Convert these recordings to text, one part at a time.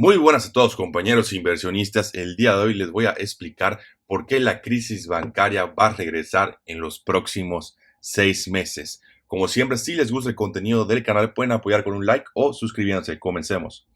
Muy buenas a todos compañeros inversionistas. El día de hoy les voy a explicar por qué la crisis bancaria va a regresar en los próximos 6 meses. Como siempre, si les gusta el contenido del canal, pueden apoyar con un like o suscribiéndose. Comencemos.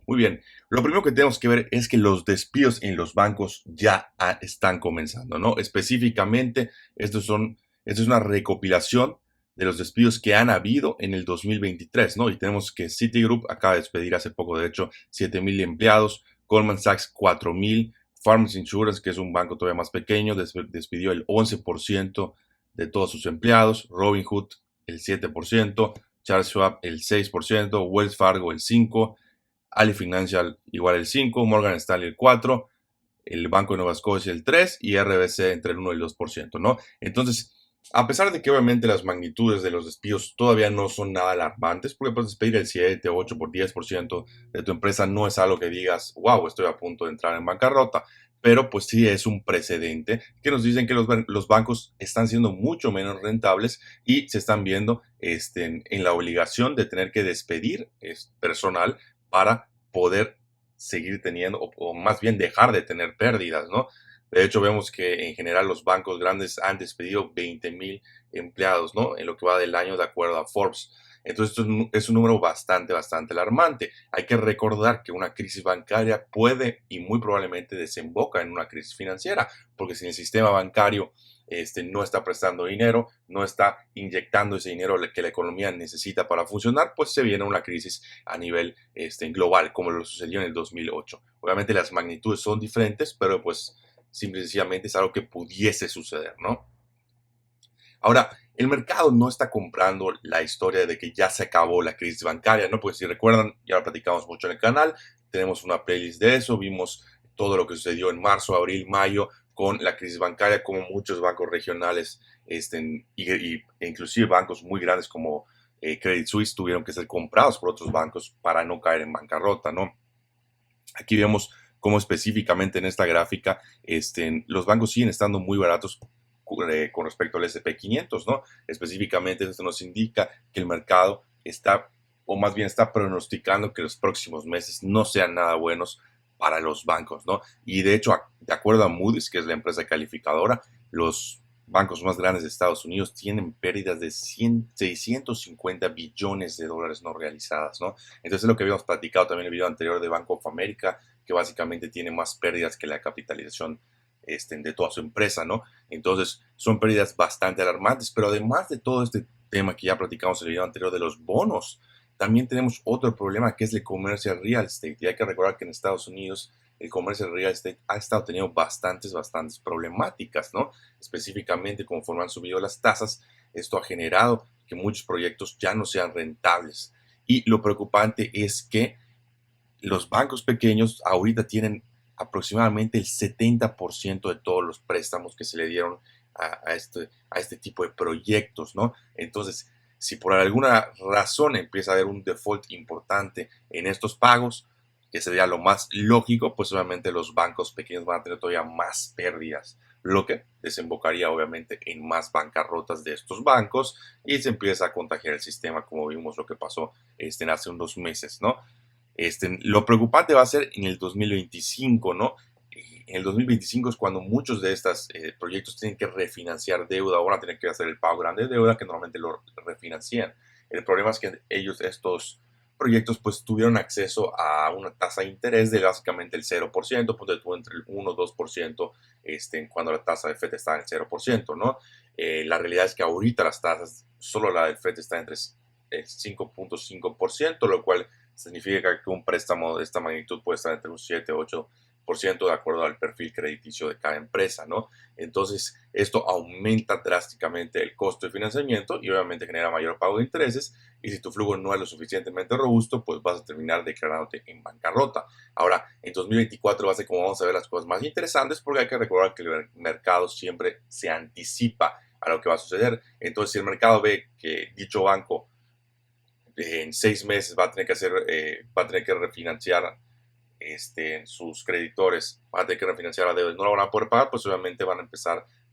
Muy bien, lo primero que tenemos que ver es que los despidos en los bancos ya están comenzando, ¿no? Específicamente, esto es una recopilación de los despidos que han habido en el 2023, ¿no? Y tenemos que Citigroup acaba de despedir hace poco, de hecho, 7,000 empleados, Goldman Sachs 4,000, Farmers Insurance, que es un banco todavía más pequeño, despidió el 11% de todos sus empleados, Robinhood el 7%, Charles Schwab el 6%, Wells Fargo el 5%, Ali Financial igual el 5, Morgan Stanley el 4, el Banco de Nueva Escocia el 3 y RBC entre el 1 y el 2%, ¿no? Entonces, a pesar de que obviamente las magnitudes de los despidos todavía no son nada alarmantes, porque puedes despedir el 7, 8 por 10% de tu empresa no es algo que digas, wow, estoy a punto de entrar en bancarrota, pero pues sí es un precedente que nos dicen que los bancos están siendo mucho menos rentables y se están viendo en la obligación de tener que despedir personal para poder seguir teniendo, o más bien dejar de tener pérdidas, ¿no? De hecho, vemos que en general los bancos grandes han despedido 20,000 empleados, ¿no? En lo que va del año, de acuerdo a Forbes. Entonces, esto es un número bastante alarmante. Hay que recordar que una crisis bancaria puede y muy probablemente desemboca en una crisis financiera, porque si el sistema bancario no está prestando dinero, no está inyectando ese dinero que la economía necesita para funcionar, pues se viene una crisis a nivel global, como lo sucedió en el 2008. Obviamente las magnitudes son diferentes, pero pues simple y sencillamente es algo que pudiese suceder, ¿no? Ahora, el mercado no está comprando la historia de que ya se acabó la crisis bancaria, ¿no? Porque si recuerdan, ya lo platicamos mucho en el canal, tenemos una playlist de eso, vimos todo lo que sucedió en marzo, abril, mayo con la crisis bancaria, como muchos bancos regionales e inclusive bancos muy grandes como Credit Suisse tuvieron que ser comprados por otros bancos para no caer en bancarrota, ¿no? Aquí vemos cómo específicamente en esta gráfica los bancos siguen estando muy baratos con respecto al S&P 500, ¿no? Específicamente esto nos indica que el mercado está, o más bien está pronosticando que los próximos meses no sean nada buenos para los bancos, ¿no? Y de hecho, de acuerdo a Moody's, que es la empresa calificadora, los bancos más grandes de Estados Unidos tienen pérdidas de 650 billones de dólares no realizadas, ¿no? Entonces es lo que habíamos platicado también en el video anterior de Bank of America, que básicamente tiene más pérdidas que la capitalización de toda su empresa, ¿no? Entonces son pérdidas bastante alarmantes, pero además de todo este tema que ya platicamos en el video anterior de los bonos, también tenemos otro problema que es el commercial real estate. Y hay que recordar que en Estados Unidos el comercio real estate ha estado teniendo bastantes problemáticas, ¿no? Específicamente conforme han subido las tasas, esto ha generado que muchos proyectos ya no sean rentables. Y lo preocupante es que los bancos pequeños ahorita tienen aproximadamente el 70% de todos los préstamos que se le dieron a este tipo de proyectos, ¿no? Entonces, si por alguna razón empieza a haber un default importante en estos pagos, que sería lo más lógico, pues obviamente los bancos pequeños van a tener todavía más pérdidas, lo que desembocaría obviamente en más bancarrotas de estos bancos y se empieza a contagiar el sistema, como vimos lo que pasó hace unos meses, ¿no? Lo preocupante va a ser en el 2025, ¿no? En el 2025 es cuando muchos de estos proyectos tienen que refinanciar deuda o van a tener que hacer el pago grande de deuda que normalmente lo refinancian. El problema es que estos proyectos, pues tuvieron acceso a una tasa de interés de básicamente el 0%, pues estuvo entre el 1 y 2%, cuando la tasa de FED está en el 0%, ¿no? La realidad es que ahorita las tasas, solo la del FED está entre el 5.5%, lo cual significa que un préstamo de esta magnitud puede estar entre un 7 y 8% de acuerdo al perfil crediticio de cada empresa, ¿no? Entonces, esto aumenta drásticamente el costo de financiamiento y obviamente genera mayor pago de intereses y si tu flujo no es lo suficientemente robusto, pues vas a terminar declarándote en bancarrota. Ahora, en 2024 va a ser como vamos a ver las cosas más interesantes porque hay que recordar que el mercado siempre se anticipa a lo que va a suceder. Entonces, si el mercado ve que dicho banco en 6 meses va a tener que refinanciar sus creditores, van a tener que refinanciar la deuda y no la van a poder pagar, pues obviamente la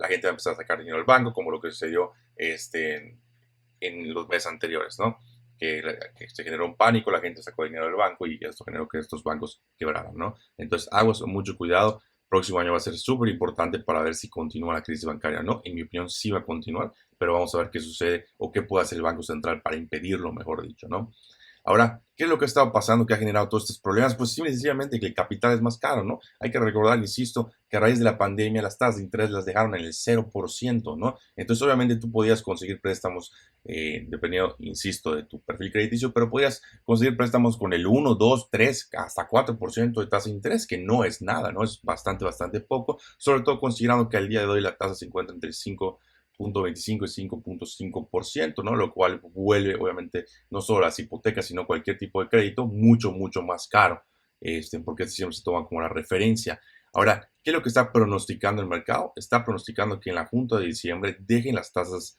gente va a empezar a sacar dinero del banco, como lo que sucedió en los meses anteriores, ¿no? que se generó un pánico, la gente sacó dinero del banco y esto generó que estos bancos quebraran, ¿no? Entonces, aguas, mucho cuidado. Próximo año va a ser súper importante para ver si continúa la crisis bancaria o no. En mi opinión, sí va a continuar, pero vamos a ver qué sucede o qué puede hacer el Banco Central para impedirlo, mejor dicho, ¿no? Ahora, ¿qué es lo que ha estado pasando que ha generado todos estos problemas? Pues simple y sencillamente que el capital es más caro, ¿no? Hay que recordar, insisto, que a raíz de la pandemia las tasas de interés las dejaron en el 0%, ¿no? Entonces, obviamente tú podías conseguir préstamos, dependiendo, insisto, de tu perfil crediticio, pero podías conseguir préstamos con el 1, 2, 3, hasta 4% de tasa de interés, que no es nada, ¿no? Es bastante, bastante poco, sobre todo considerando que al día de hoy la tasa se encuentra entre el 5.25 y 5.5%, ¿no? Lo cual vuelve, obviamente, no solo las hipotecas, sino cualquier tipo de crédito mucho, mucho más caro, porque este siempre se toma como la referencia. Ahora, ¿qué es lo que está pronosticando el mercado? Está pronosticando que en la junta de diciembre dejen las tasas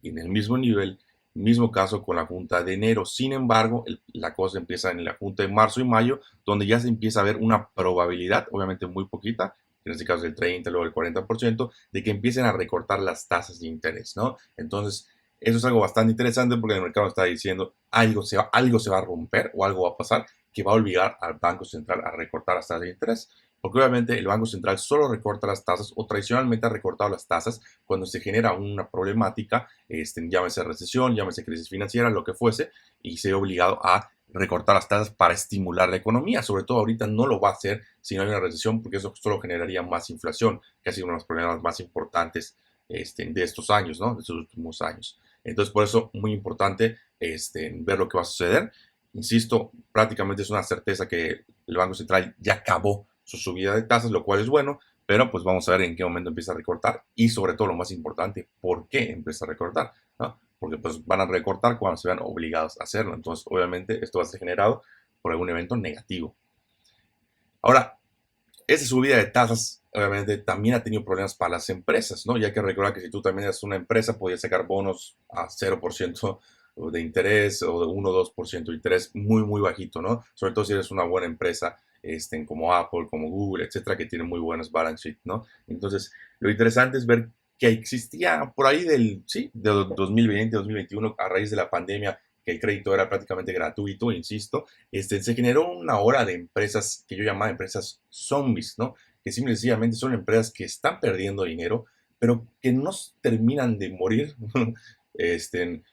en el mismo nivel, mismo caso con la junta de enero. Sin embargo, la cosa empieza en la junta de marzo y mayo, donde ya se empieza a ver una probabilidad, obviamente muy poquita, en este caso el 30, luego el 40%, de que empiecen a recortar las tasas de interés, ¿no? Entonces, eso es algo bastante interesante porque el mercado está diciendo algo se va a romper o algo va a pasar que va a obligar al Banco Central a recortar las tasas de interés. Porque obviamente el Banco Central solo recorta las tasas o tradicionalmente ha recortado las tasas cuando se genera una problemática, llámese recesión, llámese crisis financiera, lo que fuese, y se ve obligado a recortar las tasas para estimular la economía. Sobre todo ahorita no lo va a hacer si no hay una recesión, porque eso solo generaría más inflación, que ha sido uno de los problemas más importantes de estos años, ¿no? De estos últimos años. Entonces, por eso, muy importante ver lo que va a suceder. Insisto, prácticamente es una certeza que el Banco Central ya acabó su subida de tasas, lo cual es bueno, pero pues vamos a ver en qué momento empieza a recortar y sobre todo lo más importante, por qué empieza a recortar, ¿no? Porque pues van a recortar cuando se vean obligados a hacerlo. Entonces, obviamente, esto va a ser generado por algún evento negativo. Ahora, esa subida de tasas, obviamente, también ha tenido problemas para las empresas, ¿no? Y hay que recordar que si tú también eres una empresa, podías sacar bonos a 0% de interés o de 1 o 2% de interés muy, muy bajito, ¿no? Sobre todo si eres una buena empresa, como Apple, como Google, etcétera, que tienen muy buenos balance sheet, ¿no? Entonces, lo interesante es ver que existía por ahí de 2020, 2021, a raíz de la pandemia, que el crédito era prácticamente gratuito, insisto, se generó una ola de empresas que yo llamaba empresas zombies, ¿no? Que simple y sencillamente son empresas que están perdiendo dinero, pero que no terminan de morir, este,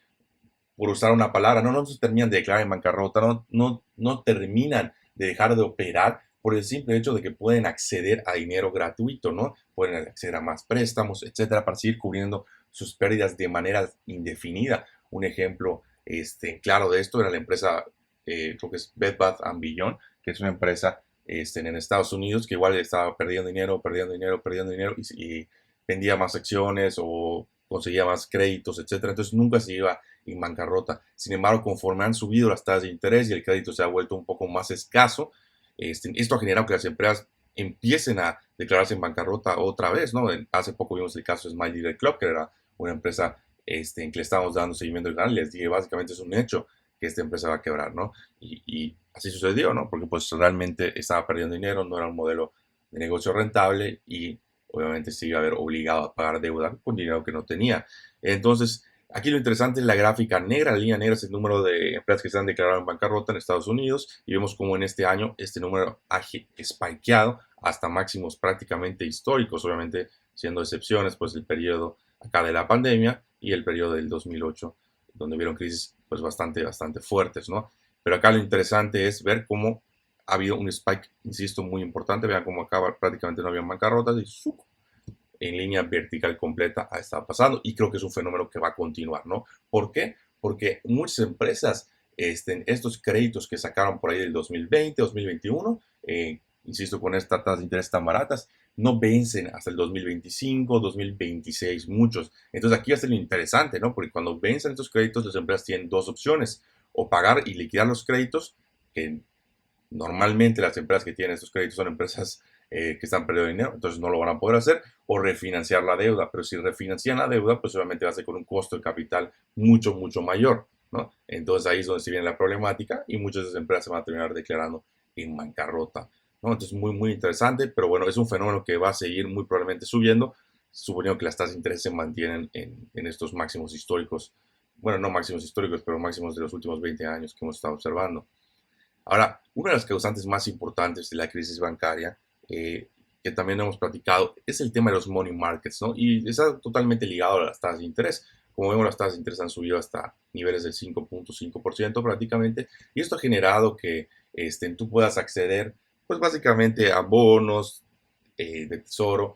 por usar una palabra, no se terminan de declarar en bancarrota, no terminan de dejar de operar por el simple hecho de que pueden acceder a dinero gratuito, ¿no? Pueden acceder a más préstamos, etcétera, para seguir cubriendo sus pérdidas de manera indefinida. Un ejemplo claro de esto era la empresa, creo que es Bed Bath Beyond, que es una empresa en Estados Unidos que igual estaba perdiendo dinero, perdiendo dinero, perdiendo dinero y vendía más acciones o conseguía más créditos, etcétera. Entonces nunca se iba en bancarrota. Sin embargo, conforme han subido las tasas de interés y el crédito se ha vuelto un poco más escaso, esto ha generado que las empresas empiecen a declararse en bancarrota otra vez, ¿no? Hace poco vimos el caso de Smile Direct Club, que era una empresa en que le estábamos dando seguimiento al canal, y les dije, básicamente es un hecho que esta empresa va a quebrar, ¿no? Y así sucedió, ¿no? Porque pues realmente estaba perdiendo dinero, no era un modelo de negocio rentable y obviamente se iba a ver obligado a pagar deuda con dinero que no tenía. Entonces, aquí lo interesante es la gráfica negra. La línea negra es el número de empresas que se han declarado en bancarrota en Estados Unidos y vemos cómo en este año este número ha spikeado hasta máximos prácticamente históricos, obviamente siendo excepciones pues el periodo acá de la pandemia y el periodo del 2008, donde vieron crisis pues bastante, bastante fuertes, ¿no? Pero acá lo interesante es ver cómo ha habido un spike, insisto, muy importante. Vean cómo acá prácticamente no había bancarrotas y ¡suc! En línea vertical completa ha estado pasando y creo que es un fenómeno que va a continuar, ¿no? ¿Por qué? Porque muchas empresas, estos créditos que sacaron por ahí del 2020, 2021, insisto, con estas tasas de interés tan baratas, no vencen hasta el 2025, 2026, muchos. Entonces aquí va a ser lo interesante, ¿no? Porque cuando vencen estos créditos, las empresas tienen dos opciones, o pagar y liquidar los créditos, que normalmente las empresas que tienen estos créditos son empresas que están perdiendo dinero, entonces no lo van a poder hacer, o refinanciar la deuda, pero si refinancian la deuda, pues obviamente va a ser con un costo de capital mucho, mucho mayor, ¿no? Entonces ahí es donde se viene la problemática y muchas de esas empresas se van a terminar declarando en bancarrota, ¿no? Entonces muy, muy interesante, pero bueno, es un fenómeno que va a seguir muy probablemente subiendo, suponiendo que las tasas de interés se mantienen en estos máximos históricos bueno, no máximos históricos, pero máximos de los últimos 20 años que hemos estado observando. Ahora, una de las causantes más importantes de la crisis bancaria, que también hemos platicado, es el tema de los money markets, ¿no? Y está totalmente ligado a las tasas de interés. Como vemos, las tasas de interés han subido hasta niveles del 5.5% prácticamente, y esto ha generado que tú puedas acceder, pues básicamente a bonos de tesoro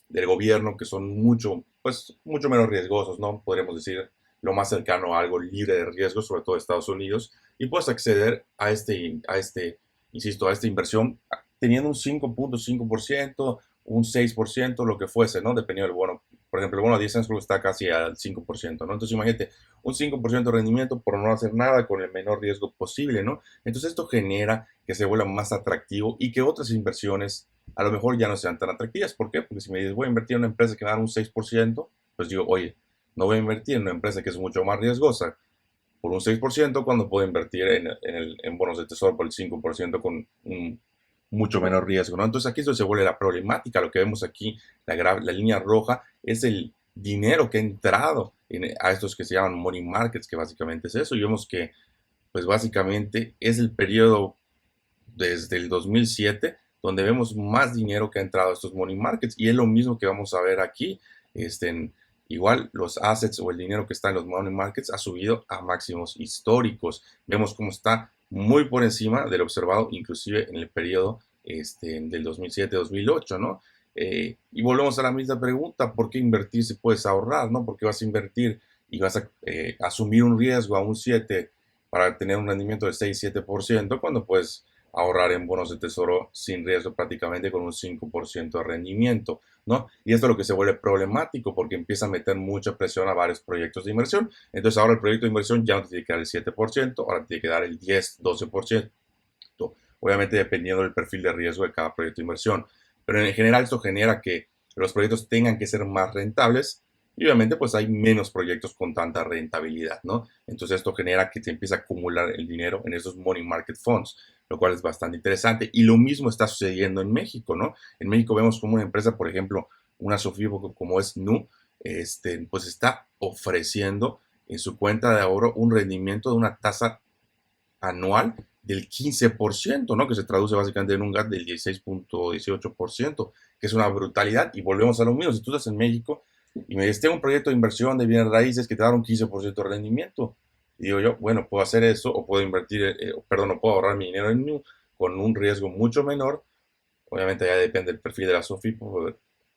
del gobierno que son mucho menos riesgosos, ¿no? Podríamos decir lo más cercano a algo libre de riesgos, sobre todo Estados Unidos, y puedes acceder insisto, a esta inversión teniendo un 5.5%, un 6%, lo que fuese, ¿no? Dependiendo del bono. Por ejemplo, el bono a 10 años creo que está casi al 5%, ¿no? Entonces imagínate, un 5% de rendimiento por no hacer nada con el menor riesgo posible, ¿no? Entonces esto genera que se vuelva más atractivo y que otras inversiones a lo mejor ya no sean tan atractivas. ¿Por qué? Porque si me dices, voy a invertir en una empresa que me da un 6%, pues digo, oye, no voy a invertir en una empresa que es mucho más riesgosa por un 6% cuando puedo invertir en bonos de tesoro por el 5% con un mucho menor riesgo, ¿no? Entonces aquí eso se vuelve la problemática. Lo que vemos aquí, la línea roja, es el dinero que ha entrado a estos que se llaman money markets, que básicamente es eso. Y vemos que, pues básicamente es el periodo desde el 2007 donde vemos más dinero que ha entrado a estos money markets. Y es lo mismo que vamos a ver aquí. Igual los assets o el dinero que está en los money markets ha subido a máximos históricos. Vemos cómo está muy por encima del observado, inclusive en el periodo del 2007-2008, ¿no? Y volvemos a la misma pregunta, ¿por qué invertir si puedes ahorrar, ¿no? ¿Por qué vas a invertir y vas a asumir un riesgo a un 7 para tener un rendimiento de 6-7% cuando puedes ahorrar en bonos de tesoro sin riesgo prácticamente con un 5% de rendimiento, ¿no? Y esto es lo que se vuelve problemático porque empieza a meter mucha presión a varios proyectos de inversión. Entonces ahora el proyecto de inversión ya no te tiene que dar el 7%, ahora te tiene que dar el 10-12%. Obviamente dependiendo del perfil de riesgo de cada proyecto de inversión. Pero en general esto genera que los proyectos tengan que ser más rentables y obviamente pues hay menos proyectos con tanta rentabilidad, ¿no? Entonces esto genera que se empieza a acumular el dinero en esos money market funds, lo cual es bastante interesante. Y lo mismo está sucediendo en México, ¿no? En México vemos como una empresa, por ejemplo, una Sofibo como es Nu, pues está ofreciendo en su cuenta de ahorro un rendimiento de una tasa anual del 15%, ¿no? Que se traduce básicamente en un GAT del 16.18%, que es una brutalidad. Y volvemos a lo mismo, si tú estás en México y me dices, tengo un proyecto de inversión de bienes raíces que te da un 15% de rendimiento, y digo yo, bueno, puedo hacer eso o puedo invertir, perdón, o puedo ahorrar mi dinero en Nu con un riesgo mucho menor. Obviamente ya depende del perfil de la SOFI,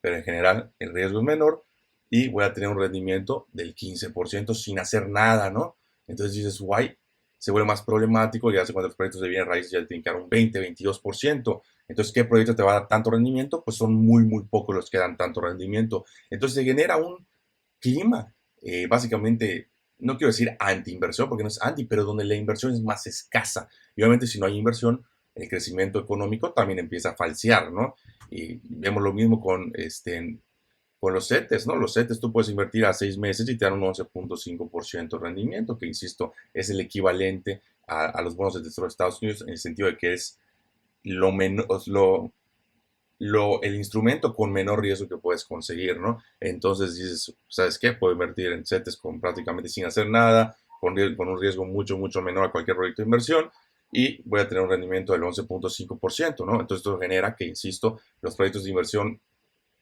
pero en general el riesgo es menor y voy a tener un rendimiento del 15% sin hacer nada, ¿no? Entonces dices, guay, se vuelve más problemático y hace cuando los proyectos de bienes raíces ya tienen que dar un 20-22%. Entonces, ¿qué proyecto te va a dar tanto rendimiento? Pues son muy, muy pocos los que dan tanto rendimiento. Entonces se genera un clima, básicamente, no quiero decir anti-inversión, porque no es anti, pero donde la inversión es más escasa. Y obviamente si no hay inversión, el crecimiento económico también empieza a falsear, ¿no? Y vemos lo mismo con los CETES, ¿no? Los CETES tú puedes invertir a 6 meses y te dan un 11.5% de rendimiento, que insisto, es el equivalente a los bonos de tesoro de Estados Unidos en el sentido de que es lo menos, el instrumento con menor riesgo que puedes conseguir, ¿no? Entonces dices, ¿sabes qué? Puedo invertir en CETES prácticamente sin hacer nada, con un riesgo mucho, mucho menor a cualquier proyecto de inversión y voy a tener un rendimiento del 11.5%, ¿no? Entonces esto genera que, insisto, los proyectos de inversión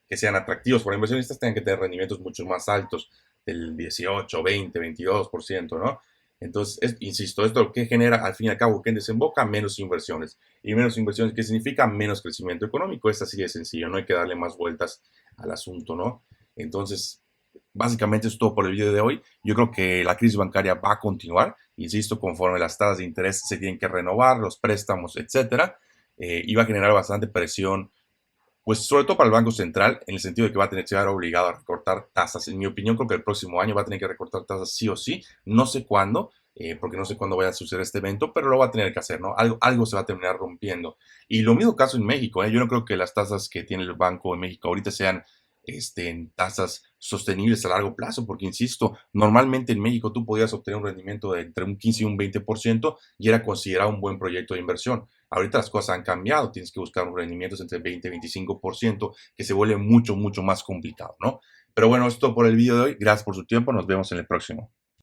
que sean atractivos para inversionistas tengan que tener rendimientos mucho más altos, del 18, 20, 22%, ¿no? Entonces, insisto, esto que genera al fin y al cabo que desemboca menos inversiones. Y menos inversiones, ¿qué significa? Menos crecimiento económico. Es así de sencillo, no hay que darle más vueltas al asunto, ¿no? Entonces, básicamente es todo por el video de hoy. Yo creo que la crisis bancaria va a continuar, insisto, conforme las tasas de interés se tienen que renovar, los préstamos, etcétera, y va a generar bastante presión pues sobre todo para el Banco Central, en el sentido de que va a tener que estar obligado a recortar tasas. En mi opinión, creo que el próximo año va a tener que recortar tasas sí o sí. No sé cuándo, porque no sé cuándo vaya a suceder este evento, pero lo va a tener que hacer, ¿no? Algo se va a terminar rompiendo. Y lo mismo caso en México, ¿eh? Yo no creo que las tasas que tiene el Banco de México ahorita sean en tasas sostenibles a largo plazo, porque insisto, normalmente en México tú podías obtener un rendimiento de entre un 15 y un 20% y era considerado un buen proyecto de inversión. Ahorita las cosas han cambiado, tienes que buscar un rendimiento entre 20 y 25%, que se vuelve mucho, mucho más complicado, ¿no? Pero bueno, esto por el video de hoy. Gracias por su tiempo, nos vemos en el próximo.